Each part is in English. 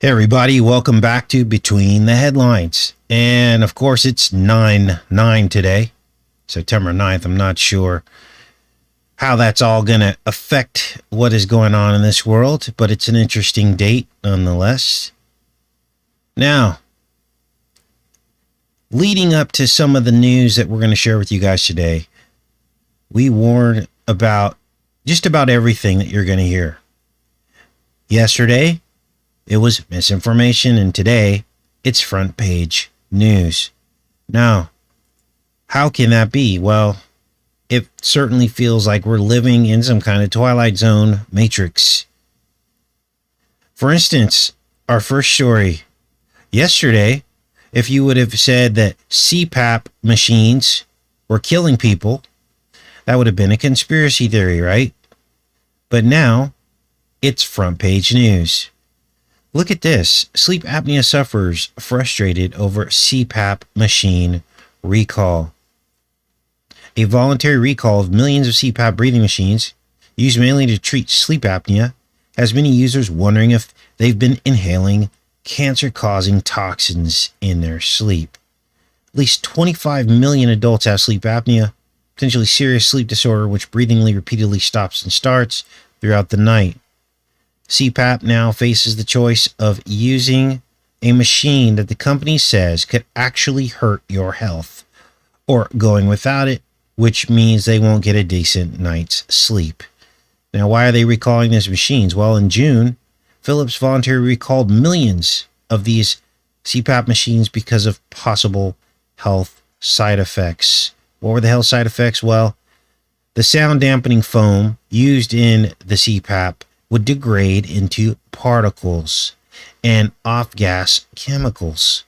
Hey everybody, welcome back to Between the Headlines. And of course it's 9/9 today, September 9th. I'm not sure how that's all going to affect what is going on in this world, but it's an interesting date nonetheless. Now, leading up to some of the news that we're going to share with you guys today, we warned about just about everything that you're going to hear. Yesterday, it was misinformation, and today it's front page news. Now, how can that be? Well, it certainly feels like we're living in some kind of Twilight Zone matrix. For instance, our first story yesterday, if you would have said that CPAP machines were killing people, that would have been a conspiracy theory, right? But now it's front page news. Look at this. Sleep apnea sufferers frustrated over CPAP machine recall. A voluntary recall of millions of CPAP breathing machines used mainly to treat sleep apnea has many users wondering if they've been inhaling cancer-causing toxins in their sleep. At least 25 million adults have sleep apnea, potentially serious sleep disorder, which breathing repeatedly stops and starts throughout the night. CPAP now faces the choice of using a machine that the company says could actually hurt your health, or going without it, which means they won't get a decent night's sleep. Now, why are they recalling these machines? Well, in June, Philips voluntarily recalled millions of these CPAP machines because of possible health side effects. What were the health side effects? Well, the sound dampening foam used in the CPAP would degrade into particles and off-gas chemicals.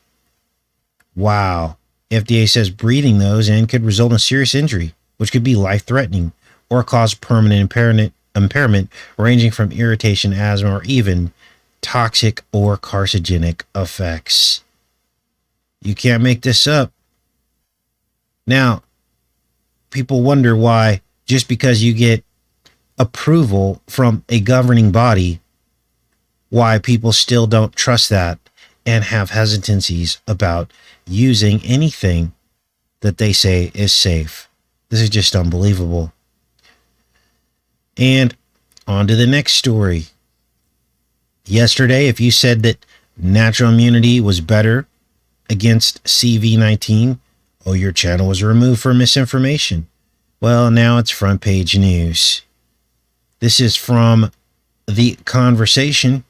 Wow. FDA says breathing those in could result in serious injury, which could be life-threatening or cause permanent impairment ranging from irritation, asthma, or even toxic or carcinogenic effects. You can't make this up. Now, people wonder why just because you get approval from a governing body, why people still don't trust that and have hesitancies about using anything that they say is safe. This is just unbelievable. And on to the next story. Yesterday, if you said that natural immunity was better against CV-19, your channel was removed for misinformation. Well, now it's front page news. This is from The Conversation.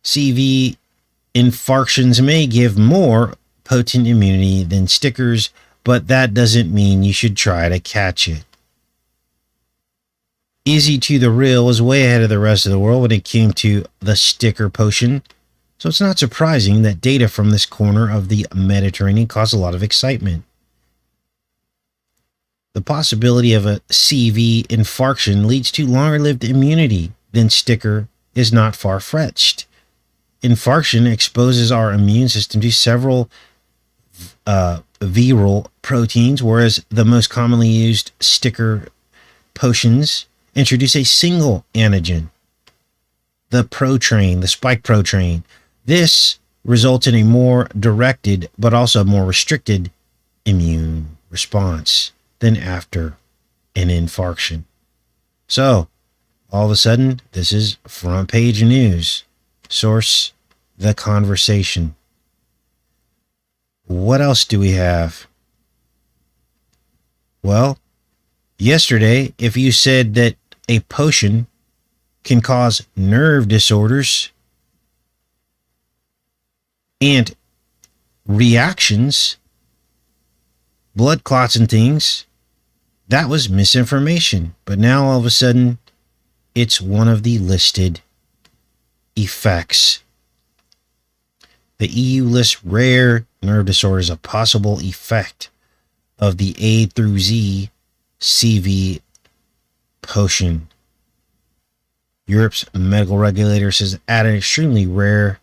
CV infarctions may give more potent immunity than stickers, but that doesn't mean you should try to catch it. Easy to the Real was way ahead of the rest of the world when it came to the sticker potion, so it's not surprising that data from this corner of the Mediterranean caused a lot of excitement. The possibility of a CV infarction leads to longer-lived immunity than sticker is not far-fetched. Infarction exposes our immune system to several viral proteins, whereas the most commonly used sticker potions introduce a single antigen, the spike protein. This results in a more directed but also more restricted immune response than after an infarction. So, all of a sudden, this is front page news. Source, The Conversation. What else do we have? Well, yesterday, if you said that a potion can cause nerve disorders and reactions, blood clots and things, that was misinformation. But now all of a sudden, it's one of the listed effects. The EU lists rare nerve disorders a possible effect of the A through Z CV potion. Europe's medical regulator says add an extremely rare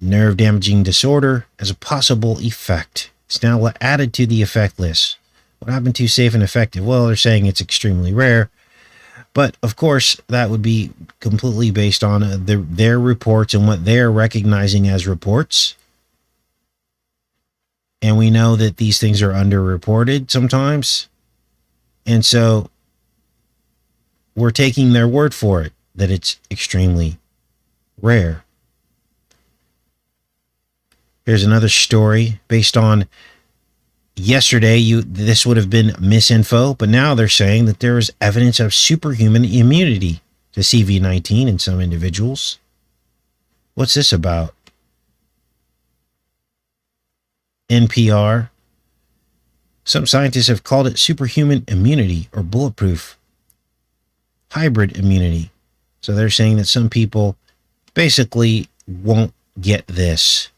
nerve damaging disorder as a possible effect. It's now added to the effect list. What happened to safe and effective? Well, they're saying it's extremely rare. But of course, that would be completely based on their reports and what they're recognizing as reports. And we know that these things are underreported sometimes. And so we're taking their word for it that it's extremely rare. Here's another story based on yesterday. This would have been misinfo, but now they're saying that there is evidence of superhuman immunity to CV-19 in some individuals. What's this about? NPR. Some scientists have called it superhuman immunity or bulletproof hybrid immunity. So they're saying that some people basically won't get this.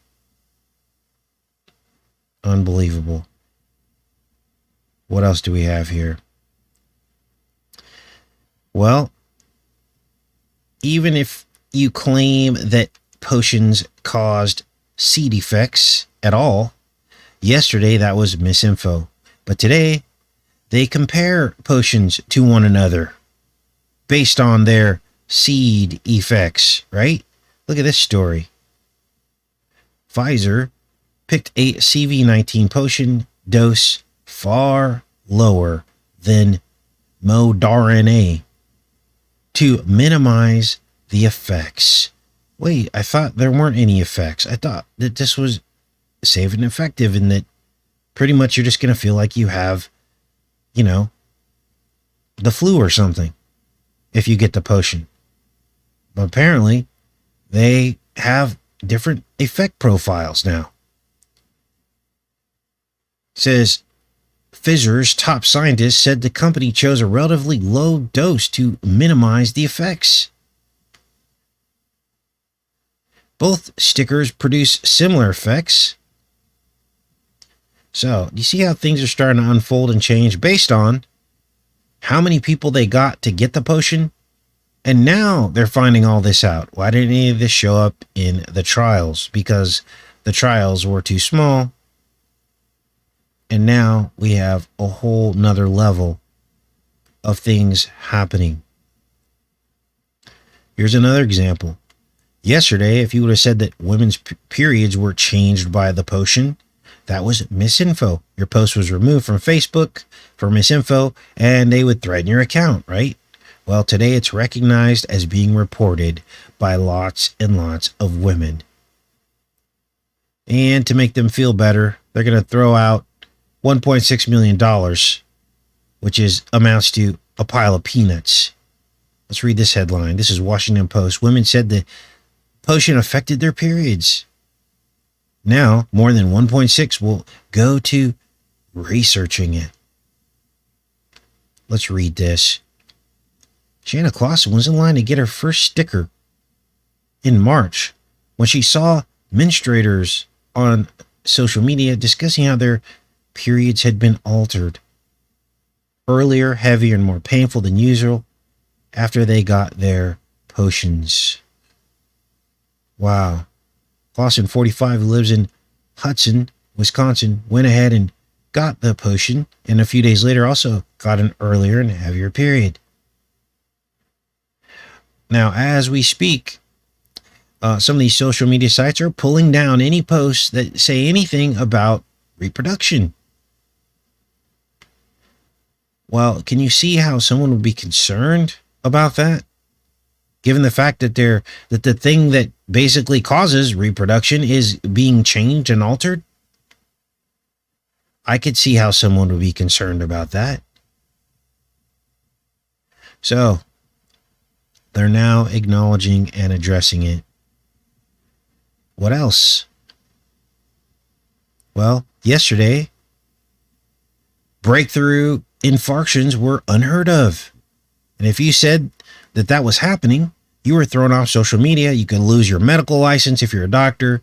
Unbelievable. What else do we have here? Well, even if you claim that potions caused seed effects at all, yesterday that was misinfo. But today, they compare potions to one another based on their seed effects, right? Look at this story. Pfizer picked a CV-19 potion dose far lower than Moderna to minimize the effects. Wait, I thought there weren't any effects. I thought that this was safe and effective and that pretty much you're just going to feel like you have, the flu or something if you get the potion. But apparently, they have different effect profiles now. It says, Pfizer's top scientist said the company chose a relatively low dose to minimize the effects. Both stickers produce similar effects. So, you see how things are starting to unfold and change based on how many people they got to get the potion? And now they're finding all this out. Why didn't any of this show up in the trials? Because the trials were too small. And now we have a whole nother level of things happening. Here's another example. Yesterday, if you would have said that women's periods were changed by the potion, that was misinfo. Your post was removed from Facebook for misinfo, and they would threaten your account, right? Well, today it's recognized as being reported by lots and lots of women. And to make them feel better, they're going to throw out $1.6 million, which amounts to a pile of peanuts. Let's read this headline. This is Washington Post. Women said the potion affected their periods. Now, more than 1.6 will go to researching it. Let's read this. Shanna Clausen was in line to get her first sticker in March when she saw menstruators on social media discussing how their periods had been altered. Earlier, heavier, and more painful than usual after they got their potions. Wow. Clausen, 45, who lives in Hudson, Wisconsin, went ahead and got the potion, and a few days later also got an earlier and heavier period. Now, as we speak, some of these social media sites are pulling down any posts that say anything about reproduction. Well, can you see how someone would be concerned about that? Given the fact that the thing that basically causes reproduction is being changed and altered? I could see how someone would be concerned about that. So, they're now acknowledging and addressing it. What else? Well, yesterday, breakthrough infarctions were unheard of. And if you said that was happening, you were thrown off social media. You could lose your medical license if you're a doctor,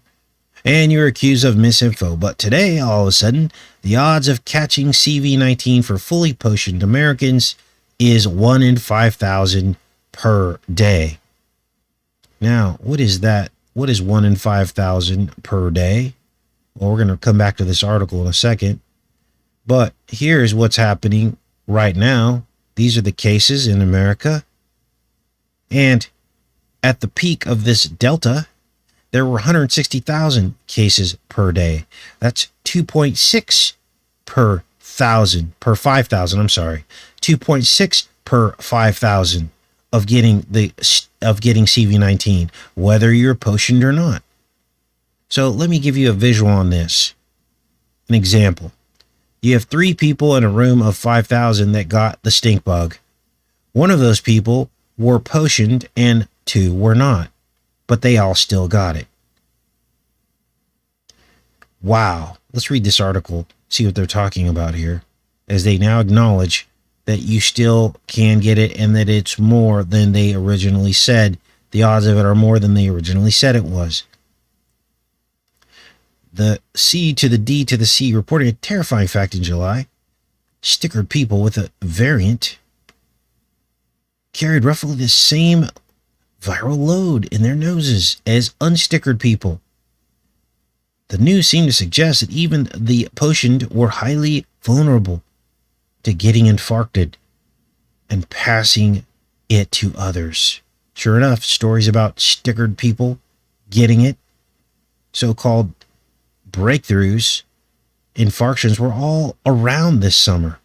and you're accused of misinfo. But today, all of a sudden, the odds of catching CV-19 for fully potioned Americans is 1 in 5,000 per day. Now, what is that? What is 1 in 5,000 per day? Well, we're going to come back to this article in a second. But here's what's happening right now. these are the cases in America. And at the peak of this delta, there were 160,000 cases per day. That's 2.6 per 5,000, I'm sorry. 2.6 per 5,000 of getting CV-19, whether you're potioned or not. So let me give you a visual on this. An example. You have 3 people in a room of 5,000 that got the stink bug. One of those people were potioned and 2 were not, but they all still got it. Wow. Let's read this article, see what they're talking about here, as they now acknowledge that you still can get it and that it's more than they originally said. The odds of it are more than they originally said it was. The C to the D to the C reported a terrifying fact in July. Stickered people with a variant carried roughly the same viral load in their noses as unstickered people. The news seemed to suggest that even the potioned were highly vulnerable to getting infarcted and passing it to others. Sure enough, stories about stickered people getting it, so-called breakthroughs, infarctions, were all around this summer.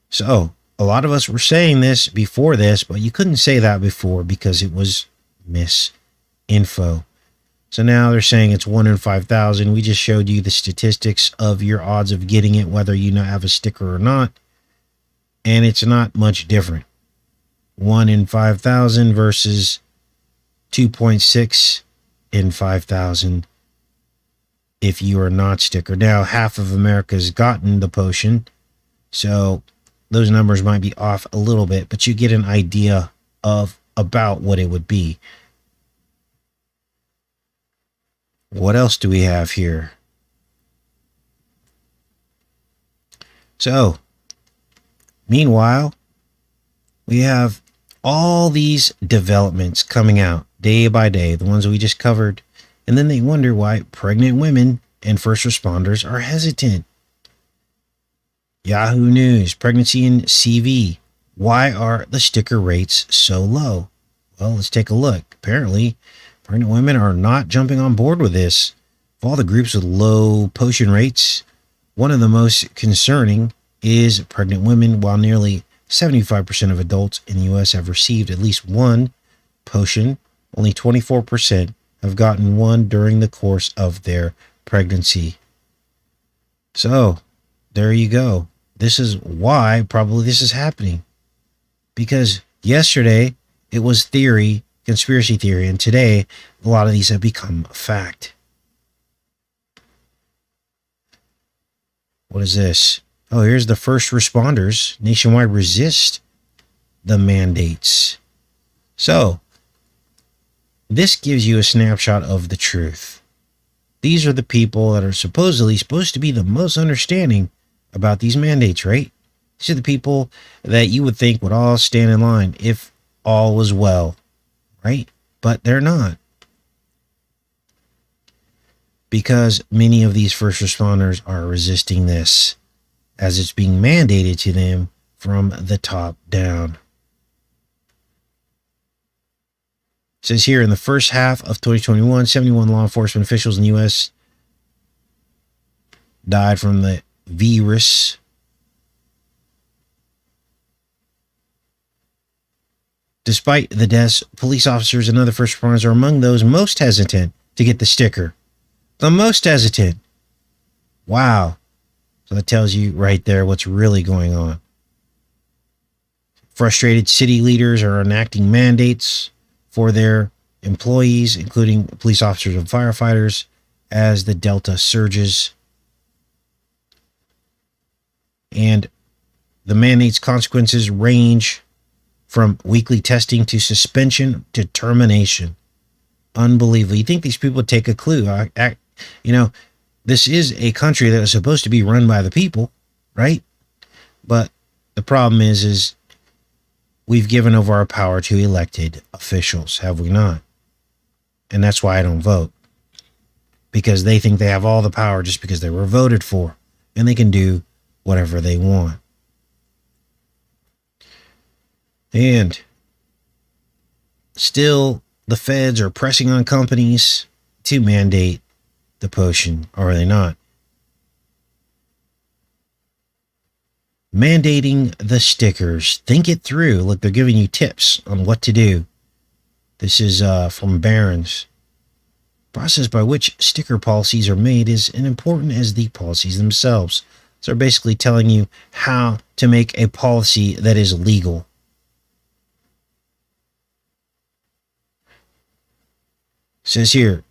So, a lot of us were saying this before this, but you couldn't say that before because it was misinfo. So now they're saying it's 1 in 5,000. We just showed you the statistics of your odds of getting it, whether you have a sticker or not. And it's not much different. 1 in 5,000 versus 2.6 in 5,000 if you are not sticker. Now, half of America's gotten the potion, so those numbers might be off a little bit, but you get an idea of about what it would be. What else do we have here? So, meanwhile, we have all these developments coming out day by day, the ones we just covered, and then they wonder why pregnant women and first responders are hesitant. Yahoo News, pregnancy and CV. Why are the sticker rates so low? Well, let's take a look. Apparently, pregnant women are not jumping on board with this. Of all the groups with low potion rates, one of the most concerning is pregnant women. While nearly 75% of adults in the U.S. have received at least one potion, only 24% have gotten one during the course of their pregnancy. So, there you go. This is why probably this is happening. Because yesterday it was theory, conspiracy theory, and today a lot of these have become a fact. What is this? Oh, here's the first responders nationwide resist the mandates. So, this gives you a snapshot of the truth. These are the people that are supposedly supposed to be the most understanding about these mandates, right? These are the people that you would think would all stand in line if all was well, right? But they're not. Because many of these first responders are resisting this as it's being mandated to them from the top down. It says here in the first half of 2021, 71 law enforcement officials in the U.S. died from the virus. Despite the deaths, police officers and other first responders are among those most hesitant to get the sticker. The most hesitant. Wow. So that tells you right there what's really going on. Frustrated city leaders are enacting mandates for their employees, including police officers and firefighters, as the Delta surges. And the mandate's consequences range from weekly testing to suspension to termination. Unbelievable. You think these people would take a clue? This is a country that is supposed to be run by the people, right? But the problem is we've given over our power to elected officials, have we not? And that's why I don't vote. Because they think they have all the power just because they were voted for. And they can do whatever they want. And still, the feds are pressing on companies to mandate the potion, or are they not? Mandating the stickers. Think it through. Look, they're giving you tips on what to do. This is from Barron's. Process by which sticker policies are made is as important as the policies themselves. So they're basically telling you how to make a policy that is legal. It says here,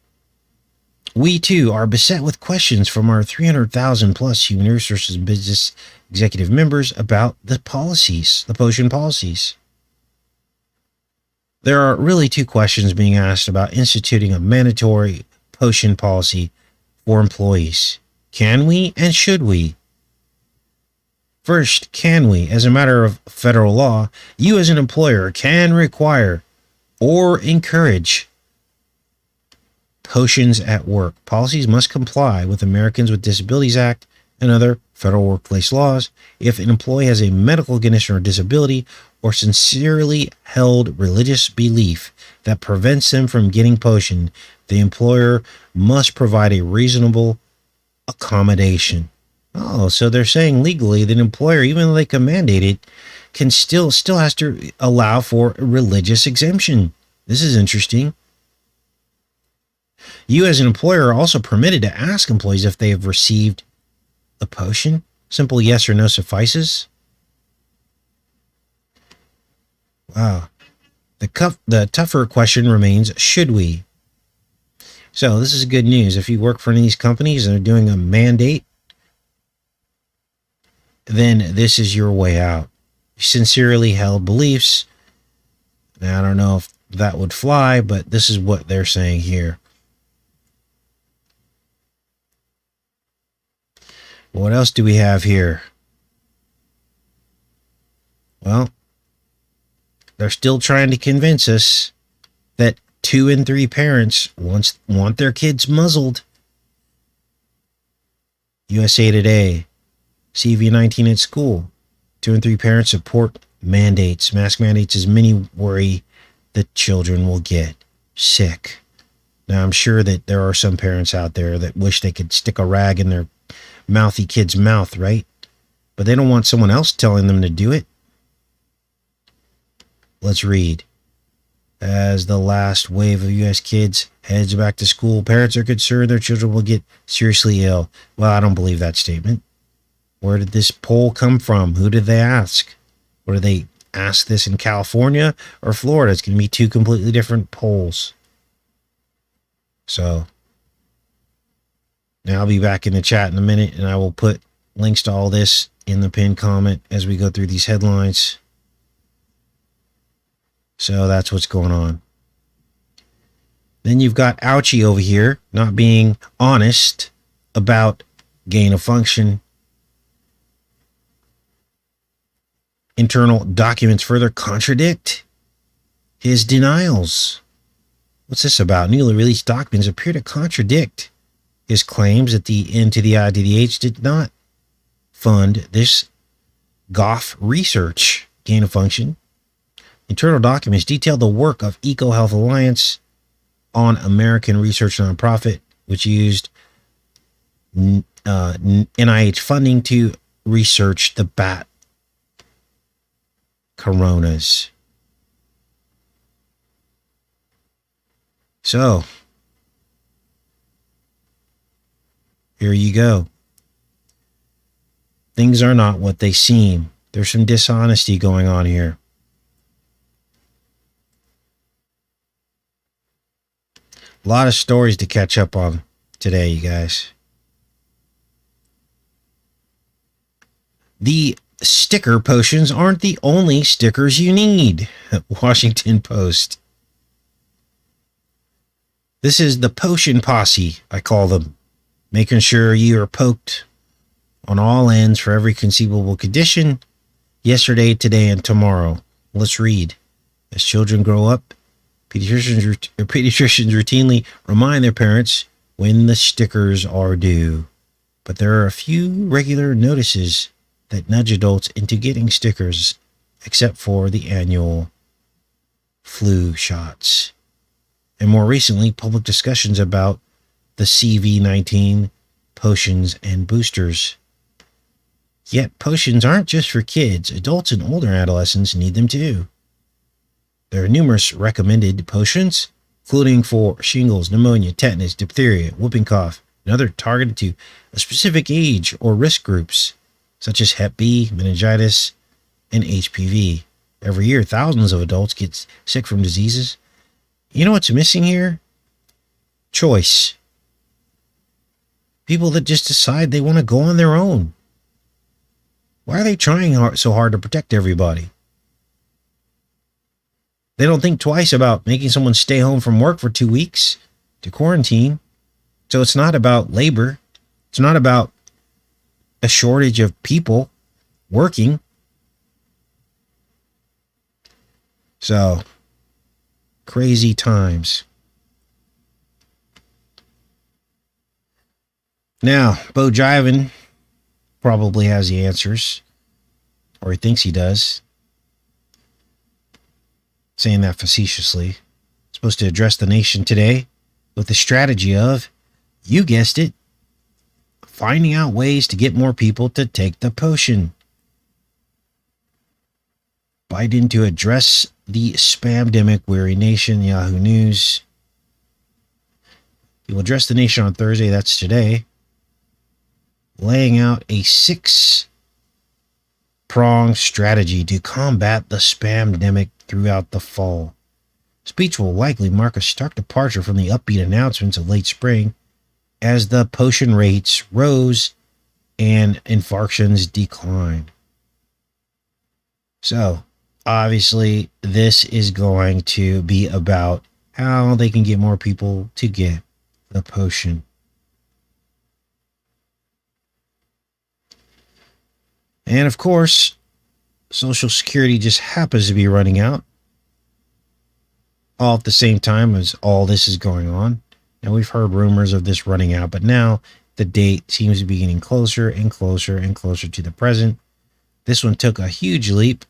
we too are beset with questions from our 300,000 plus human resources and business executive members about the policies, the potion policies. There are really two questions being asked about instituting a mandatory potion policy for employees. Can we and should we? First, can we? As a matter of federal law, you as an employer can require or encourage potions at work. Policies must comply with Americans with Disabilities Act and other federal workplace laws. If an employee has a medical condition or disability or sincerely held religious belief that prevents them from getting potion, the employer must provide a reasonable accommodation. Oh, so they're saying legally that an employer, even though they can mandate it, can still has to allow for a religious exemption. This is interesting. You as an employer are also permitted to ask employees if they have received the potion. Simple yes or no suffices. Wow. The tougher question remains, should we? So this is good news. If you work for any of these companies and they're doing a mandate, then this is your way out. Sincerely held beliefs. Now, I don't know if that would fly, but this is what they're saying here. What else do we have here? Well, they're still trying to convince us that 2 in 3 parents want their kids muzzled. USA Today, CV19 at school. 2 in 3 parents support mandates. Mask mandates as many worry that children will get sick. Now, I'm sure that there are some parents out there that wish they could stick a rag in their mouthy kid's mouth, right? But they don't want someone else telling them to do it. Let's read. As the last wave of U.S. kids heads back to school, parents are concerned their children will get seriously ill. Well, I don't believe that statement. Where did this poll come from? Who did they ask? Or did they ask this in California or Florida? It's going to be 2 completely different polls. So now I'll be back in the chat in a minute, and I will put links to all this in the pinned comment as we go through these headlines. So that's what's going on. Then you've got Ouchie over here not being honest about gain of function. Internal documents further contradict his denials. What's this about? Newly released documents appear to contradict his claims that the IDDH did not fund this Goff research gain of function. Internal documents detail the work of EcoHealth Alliance on American research nonprofit, which used NIH funding to research the bat coronas. So, here you go. Things are not what they seem. There's some dishonesty going on here. A lot of stories to catch up on today, you guys. The sticker potions aren't the only stickers you need. Washington Post. This is the potion posse, I call them. Making sure you are poked on all ends for every conceivable condition. Yesterday, today, and tomorrow. Let's read. As children grow up, pediatricians routinely remind their parents when the stickers are due. But there are a few regular notices that nudge adults into getting stickers except for the annual flu shots. And more recently, public discussions about the CV-19 potions and boosters. Yet potions aren't just for kids. Adults and older adolescents need them too. There are numerous recommended potions, including for shingles, pneumonia, tetanus, diphtheria, whooping cough, and other targeted to a specific age or risk groups, such as Hep B, meningitis, and HPV. Every year, thousands of adults get sick from diseases. You know what's missing here? Choice. People that just decide they want to go on their own. Why are they trying so hard to protect everybody? They don't think twice about making someone stay home from work for 2 weeks to quarantine. So it's not about labor. It's not about a shortage of people working. So, crazy times. Now, Bo Jiven probably has the answers, or he thinks he does. Saying that facetiously. Supposed to address the nation today with the strategy of, you guessed it, finding out ways to get more people to take the potion. Biden to address the spamdemic weary nation, Yahoo News. He will address the nation on Thursday, that's today, laying out a 6-pronged strategy to combat the spamdemic throughout the fall. Speech will likely mark a stark departure from the upbeat announcements of late spring as the potion rates rose and infarctions declined. So, obviously, this is going to be about how they can get more people to get the potion. And of course, Social Security just happens to be running out all at the same time as all this is going on. Now, we've heard rumors of this running out, but now the date seems to be getting closer and closer and closer to the present. This one took a huge leap.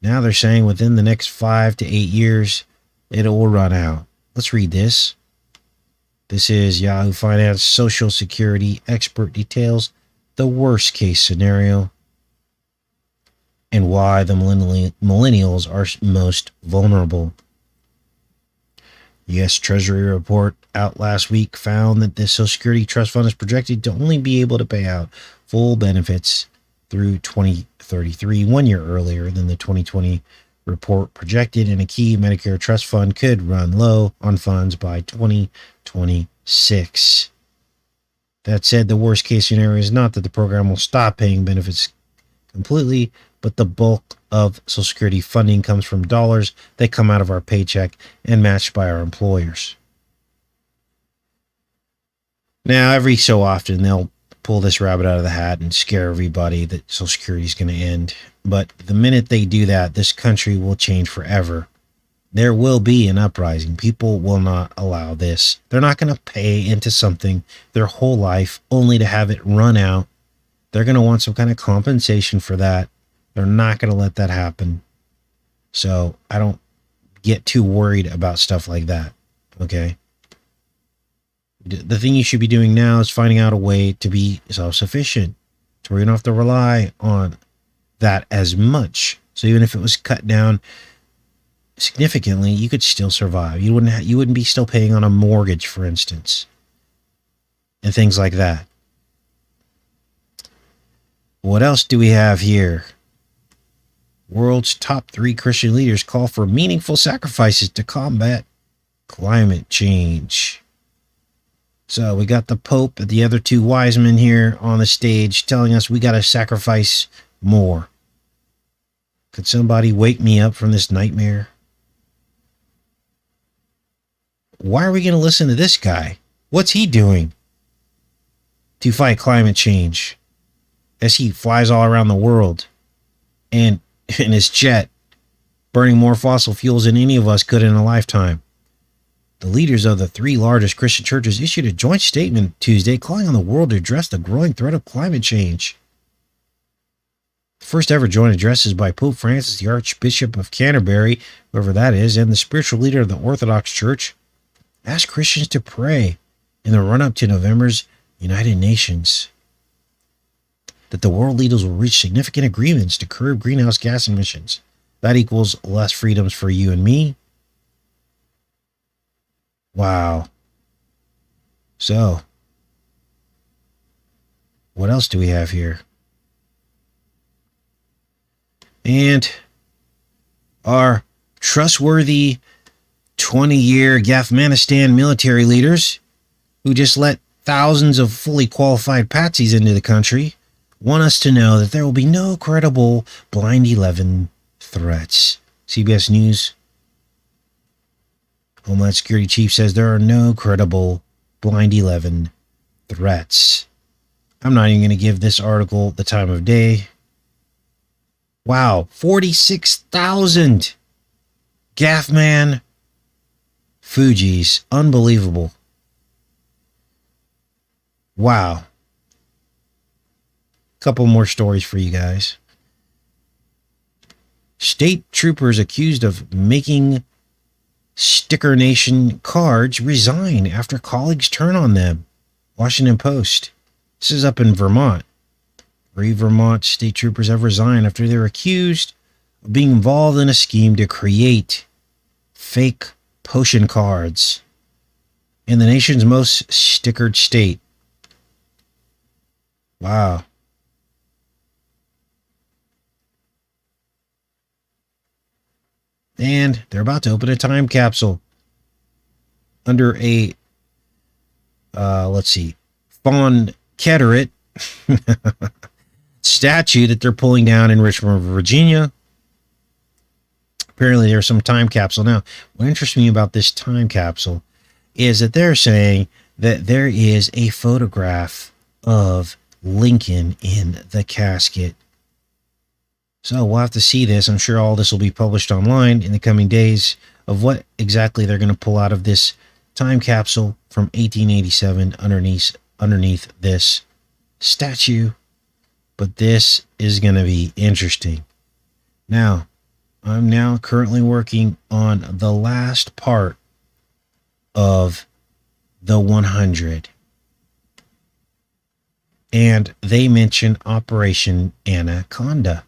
Now they're saying within the next 5 to 8 years, it will run out. Let's read this. This is Yahoo Finance. Social Security expert details the worst case scenario and why the millennials are most vulnerable. U.S. Treasury report out last week found that the Social Security Trust Fund is projected to only be able to pay out full benefits through 2033, 1 year earlier than the 2020 report projected, and a key Medicare trust fund could run low on funds by 2026. That said, the worst case scenario is not that the program will stop paying benefits completely, but the bulk of Social Security funding comes from dollars that come out of our paycheck and matched by our employers. Now, every so often, they'll pull this rabbit out of the hat and scare everybody that Social Security is going to end. But the minute they do that, this country will change forever. There will be an uprising. People will not allow this. They're not going to pay into something their whole life only to have it run out. They're going to want some kind of compensation for that. They're not going to let that happen. So I don't get too worried about stuff like that. Okay. The thing you should be doing now is finding out a way to be self-sufficient, so you don't have to rely on that as much. So even if it was cut down significantly, you could still survive. You wouldn't be still paying on a mortgage, for instance, and things like that. What else do we have here? World's top 3 Christian leaders call for meaningful sacrifices to combat climate change. So we got the Pope and the other 2 wise men here on the stage telling us we got to sacrifice more. Could somebody wake me up from this nightmare? Why are we going to listen to this guy? What's he doing to fight climate change as he flies all around the world and in his jet, burning more fossil fuels than any of us could in a lifetime? The leaders of the 3 largest Christian churches issued a joint statement Tuesday calling on the world to address the growing threat of climate change. The first ever joint addresses by Pope Francis, the Archbishop of Canterbury, whoever that is, and the spiritual leader of the Orthodox Church, asked Christians to pray in the run-up to November's United Nations that the world leaders will reach significant agreements to curb greenhouse gas emissions. That equals less freedoms for you and me. Wow. So, what else do we have here? And our trustworthy 20-year Afghanistan military leaders who just let thousands of fully qualified patsies into the country want us to know that there will be no credible Blind 11 threats. CBS News Homeland Security Chief says there are no credible Blind 11 threats. I'm not even going to give this article the time of day. Wow, 46,000 Gaffman Fujis. Unbelievable. Wow. Couple more stories for you guys. State troopers accused of making Sticker Nation cards resign after colleagues turn on them. Washington Post. This is up in Vermont. 3 Vermont state troopers have resigned after they were accused of being involved in a scheme to create fake potion cards in the nation's most stickered state. Wow. And they're about to open a time capsule under a, Fawn Ketteret statue that they're pulling down in Richmond, Virginia. Apparently there's some time capsule. Now, what interests me about this time capsule is that they're saying that there is a photograph of Lincoln in the casket. So we'll have to see this. I'm sure all this will be published online in the coming days of what exactly they're going to pull out of this time capsule from 1887 underneath this statue. But this is going to be interesting. Now, I'm now currently working on the last part of the 100. And they mention Operation Anaconda.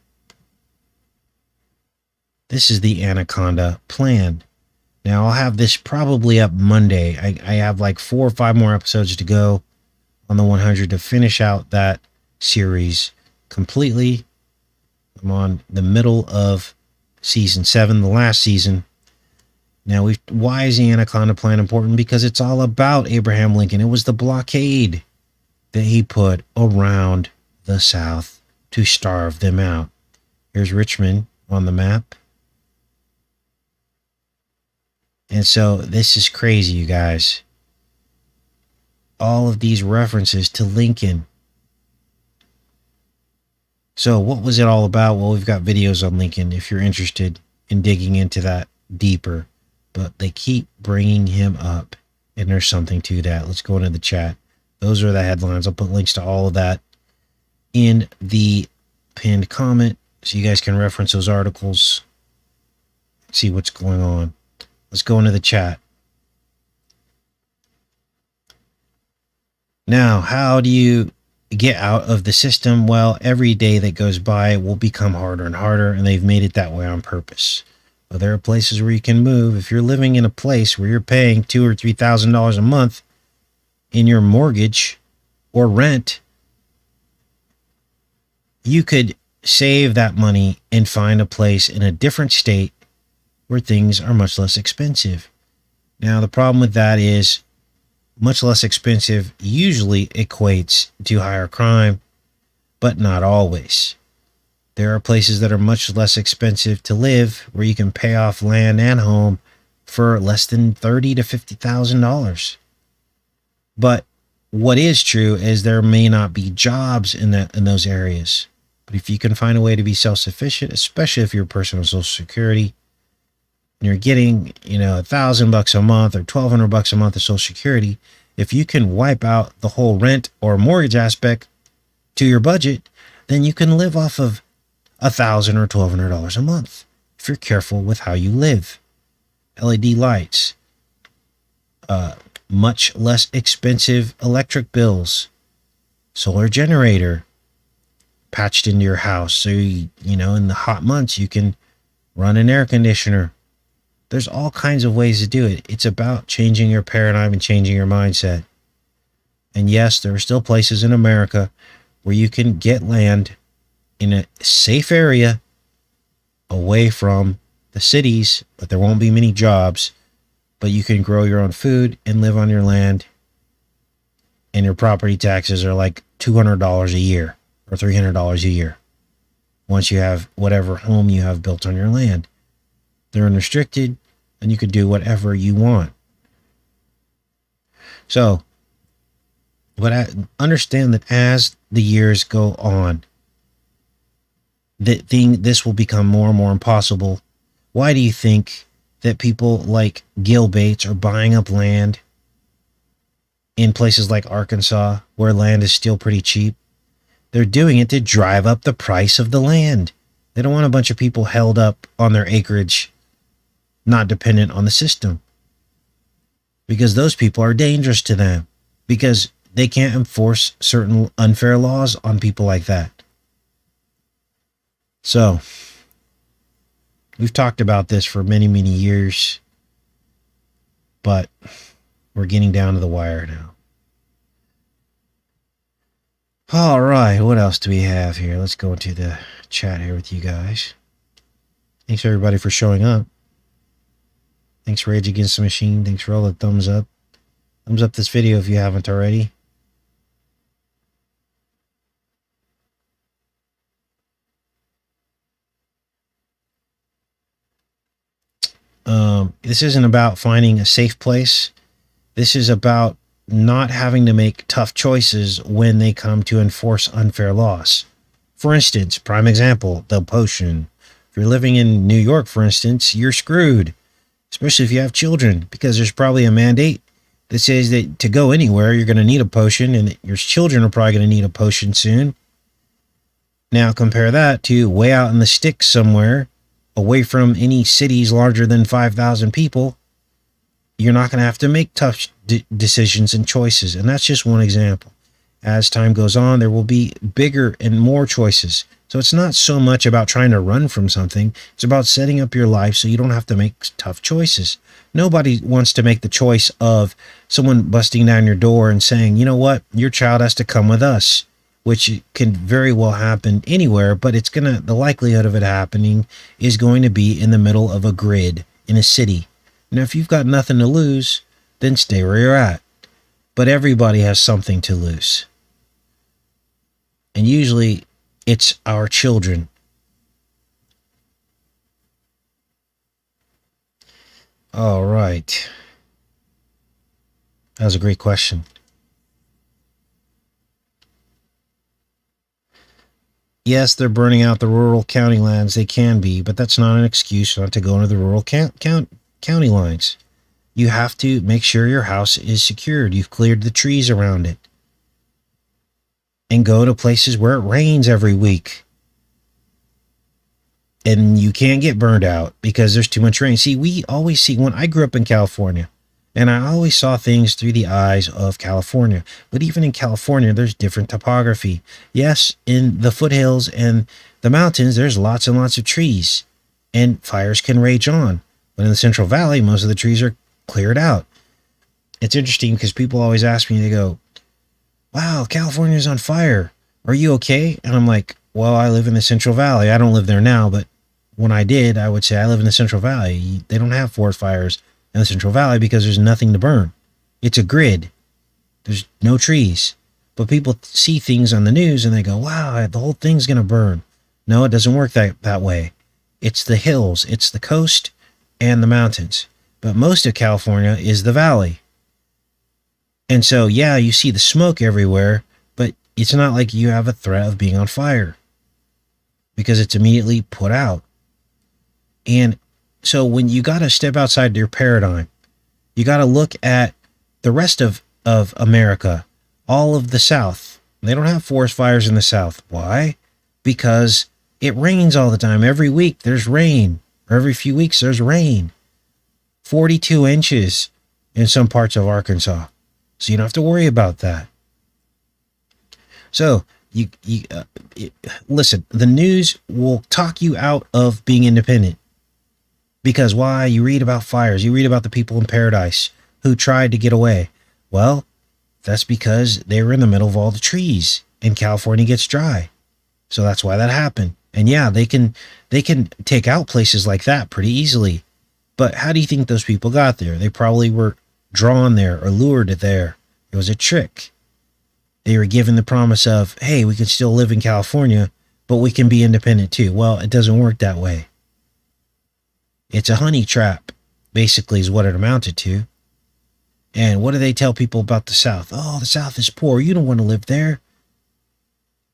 This is the Anaconda plan. Now, I'll have this probably up Monday. I have like 4 or 5 more episodes to go on the 100 to finish out that series completely. I'm on the middle of season 7, the last season. Now, why is the Anaconda plan important? Because it's all about Abraham Lincoln. It was the blockade that he put around the South to starve them out. Here's Richmond on the map. And so this is crazy, you guys. All of these references to Lincoln. So what was it all about? Well, we've got videos on Lincoln if you're interested in digging into that deeper. But they keep bringing him up, and there's something to that. Let's go into the chat. Those are the headlines. I'll put links to all of that in the pinned comment so you guys can reference those articles, see what's going on. Let's go into the chat. Now, how do you get out of the system? Well, every day that goes by, it will become harder and harder, and they've made it that way on purpose. But there are places where you can move. If you're living in a place where you're paying $2,000 or $3,000 a month in your mortgage or rent, you could save that money and find a place in a different state where things are much less expensive. Now, the problem with that is much less expensive usually equates to higher crime, but not always. There are places that are much less expensive to live where you can pay off land and home for less than $30,000 to $50,000. But what is true is there may not be jobs in those areas. But if you can find a way to be self-sufficient, especially if you're a person with Social Security, and you're getting, $1,000 a month or $1,200 a month of Social Security, if you can wipe out the whole rent or mortgage aspect to your budget, then you can live off of $1,000 or $1,200 a month if you're careful with how you live. LED lights, much less expensive electric bills, solar generator patched into your house, so you know, in the hot months you can run an air conditioner. There's all kinds of ways to do it. It's about changing your paradigm and changing your mindset. And yes, there are still places in America where you can get land in a safe area away from the cities, but there won't be many jobs. But you can grow your own food and live on your land. And your property taxes are like $200 a year or $300 a year once you have whatever home you have built on your land. They're unrestricted, and you can do whatever you want. So, but I understand that as the years go on, this will become more and more impossible. Why do you think that people like Gil Bates are buying up land in places like Arkansas, where land is still pretty cheap? They're doing it to drive up the price of the land. They don't want a bunch of people held up on their acreage, not dependent on the system, because those people are dangerous to them, because they can't enforce certain unfair laws on people like that. So, we've talked about this for many, many years, but we're getting down to the wire now. All right, what else do we have here? Let's go into the chat here with you guys. Thanks, everybody, for showing up. Thanks for Rage Against the Machine. Thanks for all the thumbs up. Thumbs up this video if you haven't already. This isn't about finding a safe place. This is about not having to make tough choices when they come to enforce unfair laws. For instance, prime example, the potion. If you're living in New York, for instance, you're screwed, especially if you have children, because there's probably a mandate that says that to go anywhere, you're going to need a potion, and that your children are probably going to need a potion soon. Now compare that to way out in the sticks somewhere, away from any cities larger than 5,000 people. You're not going to have to make tough decisions and choices. And that's just one example. As time goes on, there will be bigger and more choices. So it's not so much about trying to run from something. It's about setting up your life so you don't have to make tough choices. Nobody wants to make the choice of someone busting down your door and saying, you know what, your child has to come with us, which can very well happen anywhere, but the likelihood of it happening is going to be in the middle of a grid in a city. Now, if you've got nothing to lose, then stay where you're at. But everybody has something to lose. And usually it's our children. All right. That was a great question. Yes, they're burning out the rural county lands. They can be, but that's not an excuse not to go into the rural county lines. You have to make sure your house is secured. You've cleared the trees around it. And go to places where it rains every week. And you can't get burned out because there's too much rain. See, we always see, when I grew up in California, and I always saw things through the eyes of California. But even in California, there's different topography. Yes, in the foothills and the mountains, there's lots and lots of trees. And fires can rage on. But in the Central Valley, most of the trees are cleared out. It's interesting because people always ask me, they go, wow, California's on fire. Are you okay? And I'm like, well, I live in the Central Valley. I don't live there now, but when I did, I would say I live in the Central Valley. They don't have forest fires in the Central Valley because there's nothing to burn. It's a grid. There's no trees. But people see things on the news and they go, wow, the whole thing's going to burn. No, it doesn't work that way. It's the hills, it's the coast, and the mountains. But most of California is the valley. And so, yeah, you see the smoke everywhere, but it's not like you have a threat of being on fire because it's immediately put out. And so when you got to step outside your paradigm, you got to look at the rest of America, all of the South. They don't have forest fires in the South. Why? Because It rains all the time. Every week there's rain. Or every few weeks there's rain. 42 inches in some parts of Arkansas. So you don't have to worry about that. So listen, the news will talk you out of being independent. Because why? You read about fires. You read about the people in Paradise who tried to get away. Well, that's because they were in the middle of all the trees and California gets dry. So that's why that happened. And yeah, they can take out places like that pretty easily. But how do you think those people got there? They probably were drawn there or lured there. It was a trick. They were given the promise of, hey, we can still live in California, but we can be independent too. Well, it doesn't work that way. It's a honey trap, basically, is what it amounted to. And what do they tell people about the South? Oh, the South is poor. You don't want to live there.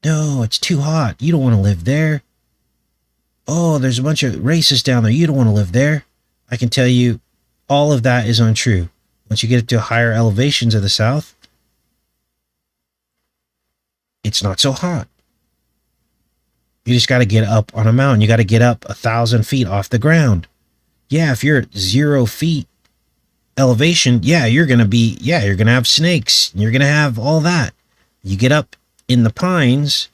No, it's too hot. You don't want to live there. Oh, there's a bunch of racists down there. You don't want to live there. I can tell you all of that is untrue. Once you get to higher elevations of the South, it's not so hot. You just got to get up on a mountain. You got to get up 1,000 feet off the ground. Yeah, if you're at 0 feet elevation, you're going to have snakes. You're going to have all that. You get up in the pines,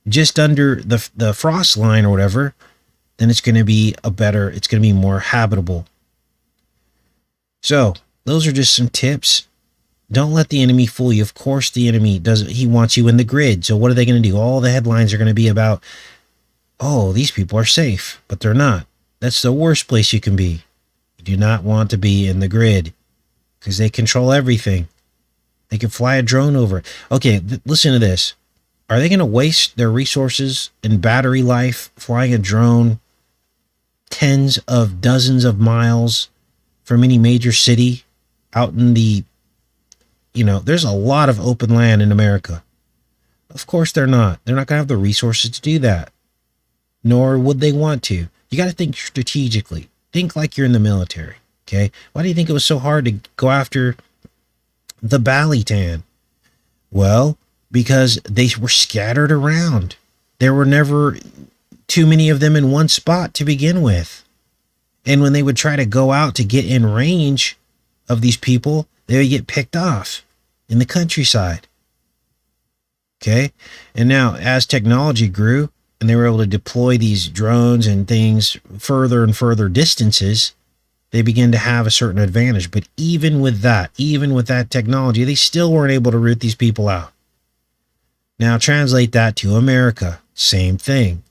just under the frost line or whatever, then it's going to be it's going to be more habitable. So those are just some tips. Don't let the enemy fool you. Of course, the enemy he wants you in the grid. So what are they going to do? All the headlines are going to be about, oh, these people are safe, but they're not. That's the worst place you can be. You do not want to be in the grid because they control everything. They can fly a drone over it. Okay, listen to this. Are they going to waste their resources and battery life flying a drone tens of dozens of miles from any major city out in the, there's a lot of open land in America. Of course they're not. They're not going to have the resources to do that. Nor would they want to. You got to think strategically. Think like you're in the military. Okay. Why do you think it was so hard to go after the Balitan? Well, because they were scattered around. There were never too many of them in one spot to begin with. And when they would try to go out to get in range of these people, they would get picked off in the countryside. Okay. And now as technology grew and they were able to deploy these drones and things further and further distances, they began to have a certain advantage. But even with that technology, they still weren't able to root these people out. Now translate that to America. Same thing.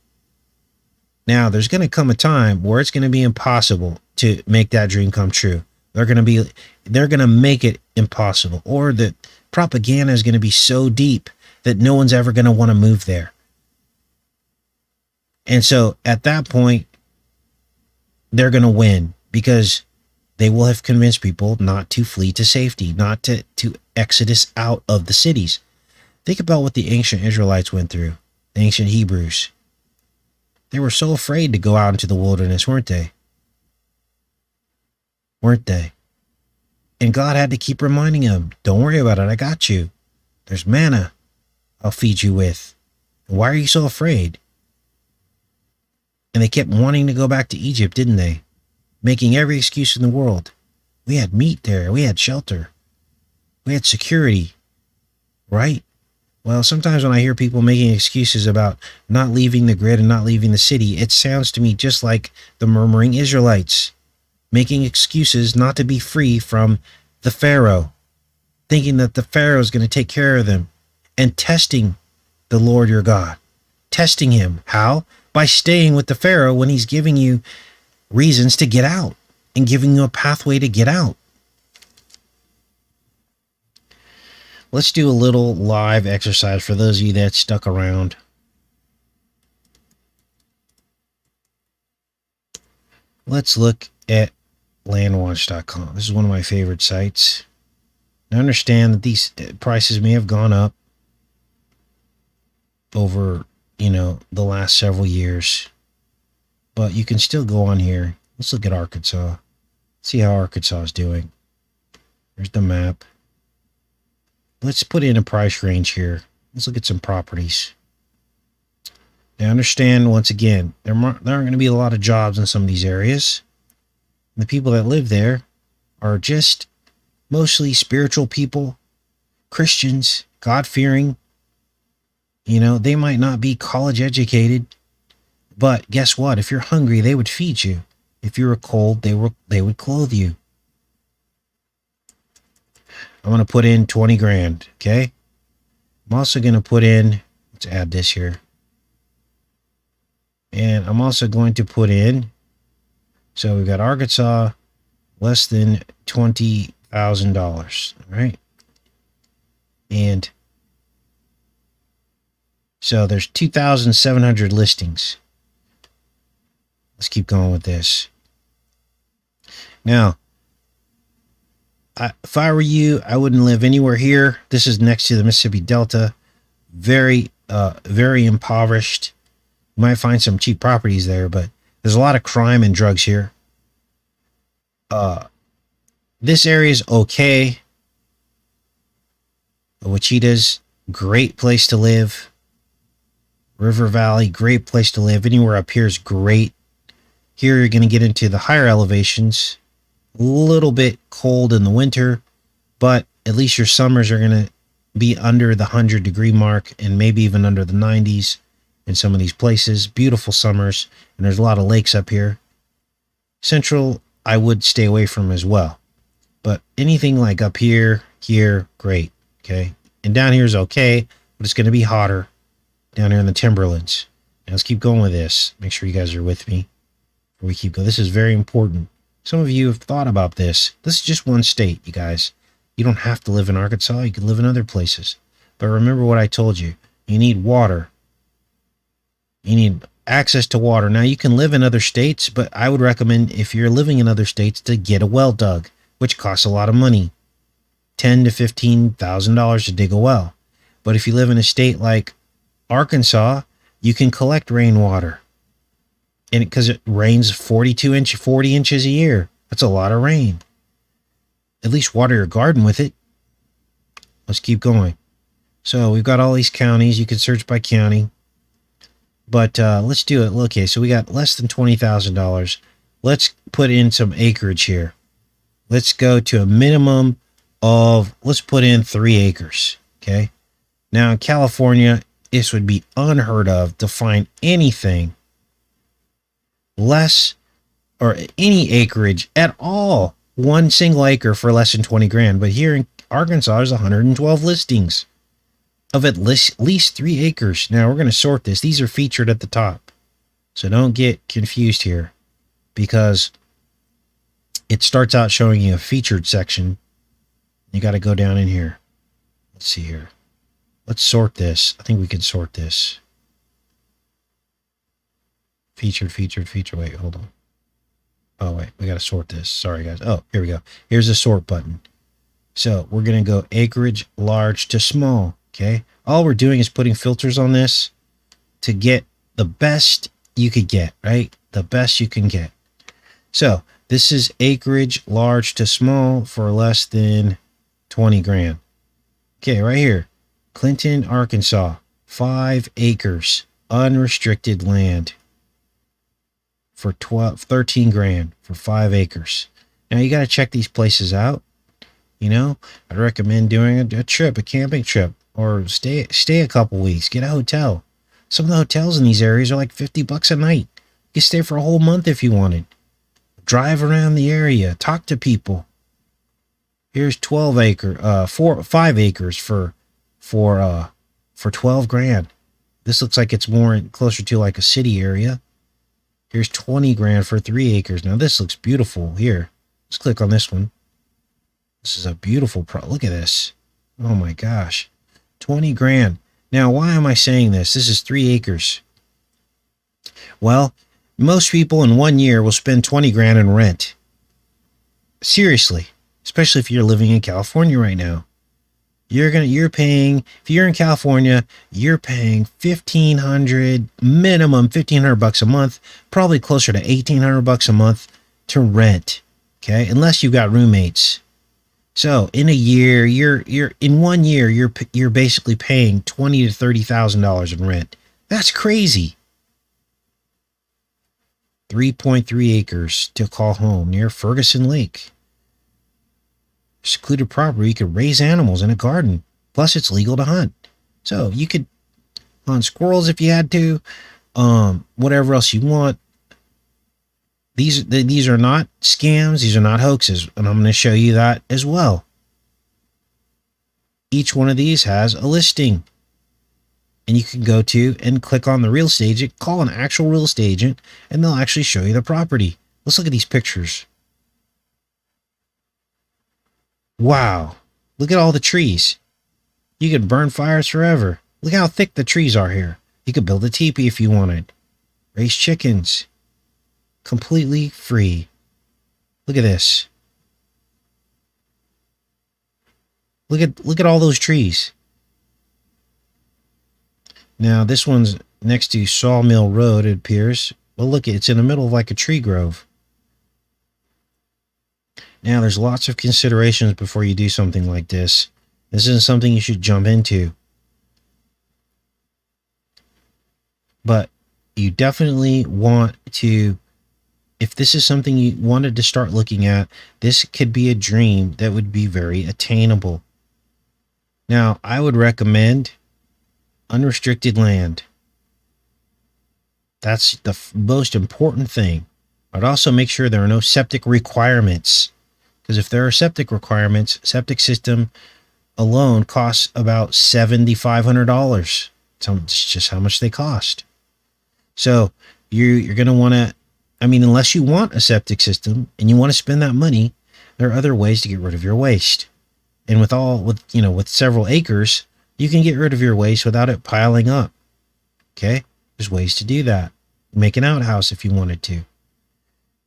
Now there's going to come a time where it's going to be impossible to make that dream come true. They're going to make it impossible, or the propaganda is going to be so deep that no one's ever going to want to move there. And so at that point, they're going to win because they will have convinced people not to flee to safety, not to exodus out of the cities. Think about what the ancient Israelites went through, the ancient Hebrews. They were so afraid to go out into the wilderness, weren't they? And God had to keep reminding them, don't worry about it, I got you. There's manna I'll feed you with. Why are you so afraid? And they kept wanting to go back to Egypt, didn't they? Making every excuse in the world. We had meat there. We had shelter. We had security. Right? Well, sometimes when I hear people making excuses about not leaving the grid and not leaving the city, it sounds to me just like the murmuring Israelites, making excuses not to be free from the Pharaoh, thinking that the Pharaoh is going to take care of them, and testing the Lord your God. Testing him. How? By staying with the Pharaoh when he's giving you reasons to get out and giving you a pathway to get out. Let's do a little live exercise for those of you that stuck around. Let's look at landwatch.com. This is one of my favorite sites. I understand that these prices may have gone up over, the last several years, but you can still go on here. Let's look at Arkansas. See how Arkansas is doing. There's the map. Let's put in a price range here. Let's look at some properties. Now understand, once again, there aren't going to be a lot of jobs in some of these areas. And the people that live there are just mostly spiritual people, Christians, God-fearing. You know, they might not be college educated, but guess what? If you're hungry, they would feed you. If you were cold, they would clothe you. I'm going to put in 20 grand, okay? I'm also going to put in, let's add this here. And I'm also going to put in, so we've got Arkansas, less than $20,000, all right? And so there's 2,700 listings. Let's keep going with this. Now, if I were you, I wouldn't live anywhere here. This is next to the Mississippi Delta. Very impoverished. You might find some cheap properties there, but there's a lot of crime and drugs here. This area is okay. Wichita's great place to live. River Valley, great place to live. Anywhere up here is great. Here you're going to get into the higher elevations. A little bit cold in the winter, but at least your summers are going to be under the 100-degree mark and maybe even under the 90s in some of these places. Beautiful summers, and there's a lot of lakes up here. Central, I would stay away from as well. But anything like up here, great, okay? And down here is okay, but it's going to be hotter down here in the timberlands. Now let's keep going with this. Make sure you guys are with me before we keep going. This is very important. Some of you have thought about this. This is just one state, you guys. You don't have to live in Arkansas. You can live in other places. But remember what I told you. You need water. You need access to water. Now, you can live in other states, but I would recommend, if you're living in other states, to get a well dug, which costs a lot of money. $10,000 to $15,000 to dig a well. But if you live in a state like Arkansas, you can collect rainwater. And because it rains 40 inches a year. That's a lot of rain. At least water your garden with it. Let's keep going. So we've got all these counties. You can search by county. But let's do it. Okay, so we got less than $20,000. Let's put in some acreage here. Let's go to a minimum of, let's put in 3 acres. Okay. Now in California, this would be unheard of to find anything less, or any acreage at all, 1 single acre for less than 20 grand. But here in Arkansas, there's 112 listings of at least 3 acres. Now we're going to sort this. These are featured at the top. So don't get confused here, because it starts out showing you a featured section. You got to go down in here. Let's see here. Let's sort this. I think we can sort this. Featured. Wait, hold on. Oh, wait. We got to sort this. Sorry, guys. Oh, here we go. Here's the sort button. So we're going to go acreage, large to small. Okay. All we're doing is putting filters on this to get the best you could get, right? The best you can get. So this is acreage, large to small for less than 20 grand. Okay. Right here. Clinton, Arkansas, 5 acres, unrestricted land. For 13 grand for 5 acres. Now you got to check these places out. You know, I'd recommend doing a trip, a camping trip, or stay a couple weeks, get a hotel. Some of the hotels in these areas are like $50 a night. You can stay for a whole month if you wanted. Drive around the area, talk to people. Here's 5 acres for 12 grand. This looks like it's more closer to like a city area. Here's 20 grand for 3 acres. Now this looks beautiful here. Let's click on this one. This is a beautiful look at this. Oh my gosh. 20 grand. Now, why am I saying this? This is 3 acres. Well, most people in 1 year will spend 20 grand in rent. Seriously. Especially if you're living in California right now. You're paying, if you're in California, you're paying minimum $1,500 a month, probably closer to $1,800 a month to rent. Okay. Unless you've got roommates. So in a year, in 1 year, you're basically paying $20,000 to $30,000 in rent. That's crazy. 3.3 acres to call home near Ferguson Lake. Secluded property, you could raise animals in a garden. Plus, it's legal to hunt. So you could hunt squirrels if you had to, whatever else you want. These are not scams. These are not hoaxes. And I'm going to show you that as well. Each one of these has a listing. And you can go to and click on the real estate agent, call an actual real estate agent, and they'll actually show you the property. Let's look at these pictures. Wow. Look at all the trees. You could burn fires forever. Look how thick the trees are here. You could build a teepee if you wanted. Raise chickens. Completely free. Look at this. Look at all those trees. Now this one's next to Sawmill Road, it appears. Well, look, it's in the middle of like a tree grove. Now there's lots of considerations before you do something like this. This isn't something you should jump into. But you definitely want to, if this is something you wanted to start looking at, this could be a dream that would be very attainable. Now, I would recommend unrestricted land. That's the most important thing. I'd also make sure there are no septic requirements. Because if there are septic requirements, septic system alone costs about $7,500. It's just how much they cost. So you're going to want to, unless you want a septic system and you want to spend that money, there are other ways to get rid of your waste. And with several acres, you can get rid of your waste without it piling up. Okay? There's ways to do that. Make an outhouse if you wanted to.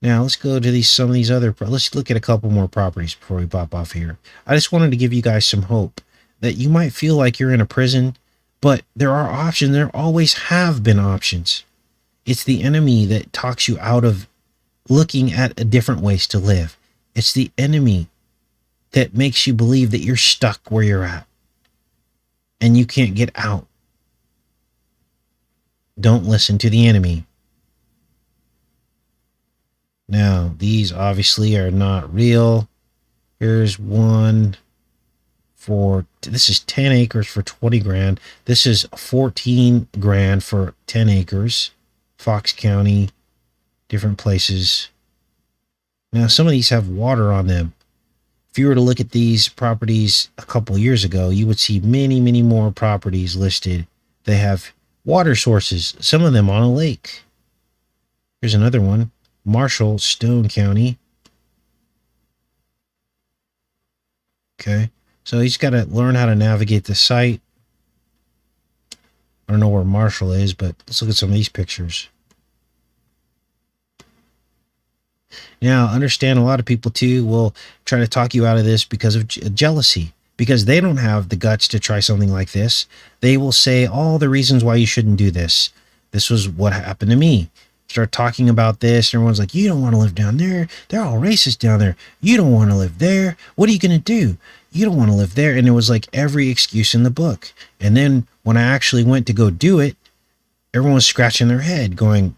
Now let's go to some of these other, let's look at a couple more properties before we pop off here. I just wanted to give you guys some hope that you might feel like you're in a prison, but there are options. There always have been options. It's the enemy that talks you out of looking at a different ways to live. It's the enemy that makes you believe that you're stuck where you're at and you can't get out. Don't listen to the enemy. Now, these obviously are not real. Here's one this is 10 acres for 20 grand. This is 14 grand for 10 acres. Fox County, different places. Now, some of these have water on them. If you were to look at these properties a couple years ago, you would see many, many more properties listed. They have water sources, some of them on a lake. Here's another one, Marshall, Stone County. Okay, so you just got to learn how to navigate the site. I don't know where Marshall is, but let's look at some of these pictures. Now, understand a lot of people too will try to talk you out of this because of jealousy, because they don't have the guts to try something like this. They will say all the reasons why you shouldn't do this. This was what happened to me. Start talking about this, and everyone's like, you don't want to live down there. They're all racist down there. You don't want to live there. What are you going to do? You don't want to live there. And it was like every excuse in the book. And then when I actually went to go do it, everyone was scratching their head going,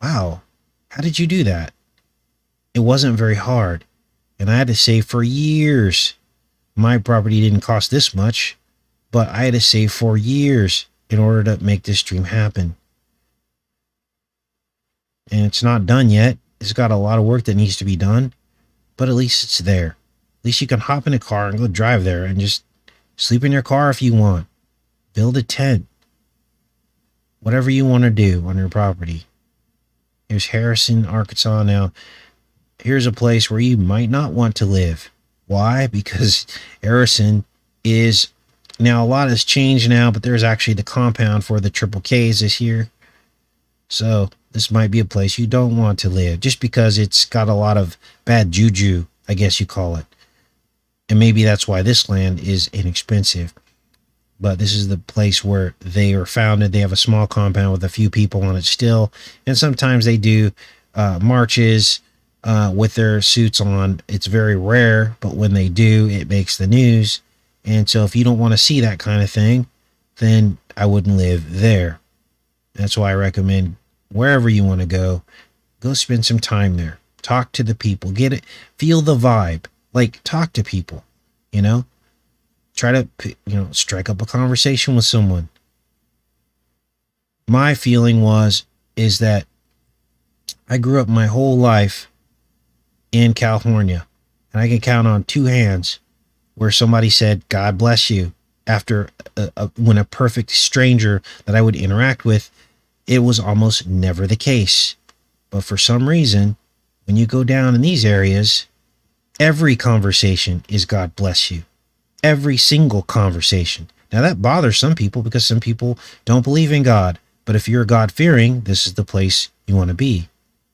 wow, how did you do that? It wasn't very hard. And I had to save for years. My property didn't cost this much, but I had to save for years in order to make this dream happen. And it's not done yet. It's got a lot of work that needs to be done, but at least it's there. At least you can hop in a car and go drive there and just sleep in your car if you want. Build a tent. Whatever you want to do on your property. Here's Harrison, Arkansas. Now, here's a place where you might not want to live. Why? Because Harrison is, now a lot has changed now, but there's actually the compound for the triple Ks is here. So this might be a place you don't want to live just because it's got a lot of bad juju, I guess you call it. And maybe that's why this land is inexpensive. But this is the place where they are founded. They have a small compound with a few people on it still. And sometimes they do marches with their suits on. It's very rare, but when they do, it makes the news. And so if you don't want to see that kind of thing, then I wouldn't live there. That's why I recommend wherever you want to go Go spend some time there. Talk to the people. Get it. Feel the vibe. Like, talk to people, you know? Try to, strike up a conversation with someone. My feeling is that I grew up my whole life in California, and I can count on two hands where somebody said, God bless you, after when a perfect stranger that I would interact with. It was almost never the case. But for some reason, when you go down in these areas, every conversation is God bless you. Every single conversation. Now that bothers some people because some people don't believe in God. But if you're God-fearing, this is the place you want to be.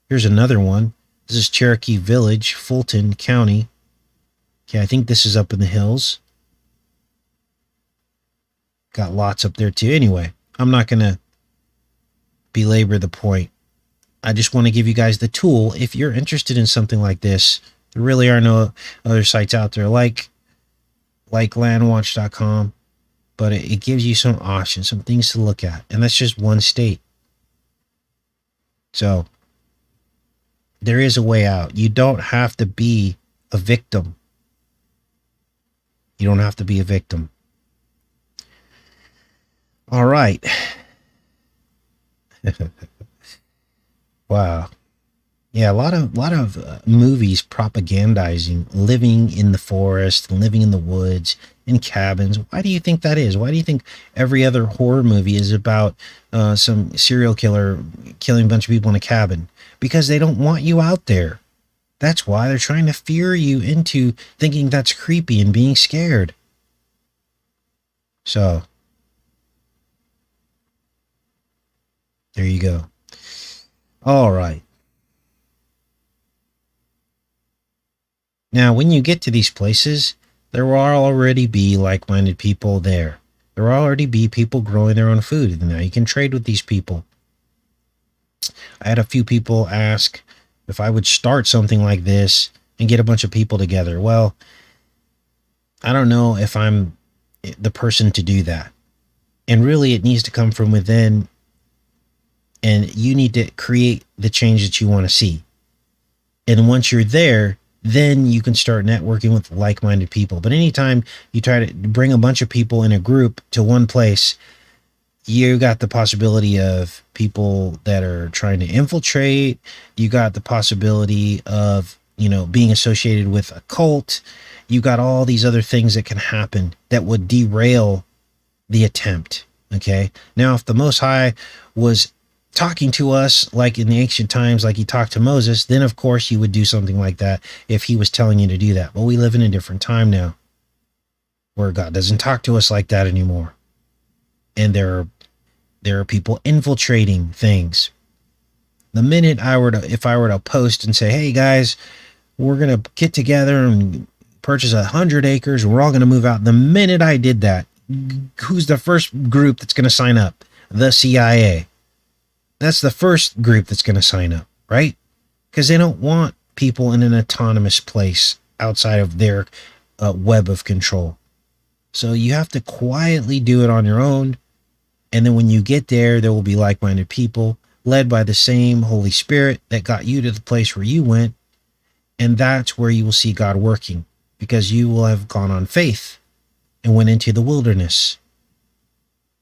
Here's another one. This is Cherokee Village, Fulton County. Okay, I think this is up in the hills. Got lots up there too. Anyway, I'm not going to belabor the point. I just want to give you guys the tool. If you're interested in something like this, there really are no other sites out there like landwatch.com, but it gives you some options, some things to look at. And that's just one state. So there is a way out. You don't have to be a victim. You don't have to be a victim. All right. Wow. Yeah, a lot of movies propagandizing living in the forest, living in the woods, in cabins. Why do you think that is? Why do you think every other horror movie is about some serial killer killing a bunch of people in a cabin? Because they don't want you out there. That's why they're trying to fear you into thinking that's creepy and being scared. So, there you go. All right. Now, when you get to these places, there will already be like-minded people there. There will already be people growing their own food. And now you can trade with these people. I had a few people ask if I would start something like this and get a bunch of people together. Well, I don't know if I'm the person to do that. And really, it needs to come from within. And you need to create the change that you want to see. And once you're there, then you can start networking with like-minded people. But anytime you try to bring a bunch of people in a group to one place, you got the possibility of people that are trying to infiltrate. You got the possibility of, being associated with a cult. You got all these other things that can happen that would derail the attempt. Okay. Now, if the Most High was talking to us like in the ancient times, like he talked to Moses, then of course you would do something like that if he was telling you to do that. But we live in a different time now where God doesn't talk to us like that anymore. And there are people infiltrating things. The minute if I were to post and say, hey guys, we're going to get together and purchase 100 acres, we're all going to move out. The minute I did that, who's the first group that's going to sign up? The CIA. That's the first group that's going to sign up, right? Because they don't want people in an autonomous place outside of their web of control. So you have to quietly do it on your own. And then when you get there, there will be like-minded people led by the same Holy Spirit that got you to the place where you went. And that's where you will see God working, because you will have gone on faith and went into the wilderness,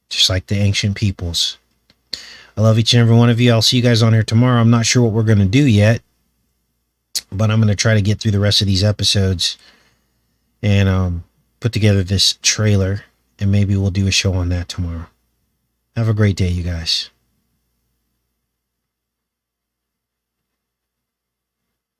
just like the ancient peoples. I love each and every one of you. I'll see you guys on here tomorrow. I'm not sure what we're going to do yet, but I'm going to try to get through the rest of these episodes and put together this trailer, and maybe we'll do a show on that tomorrow. Have a great day, you guys.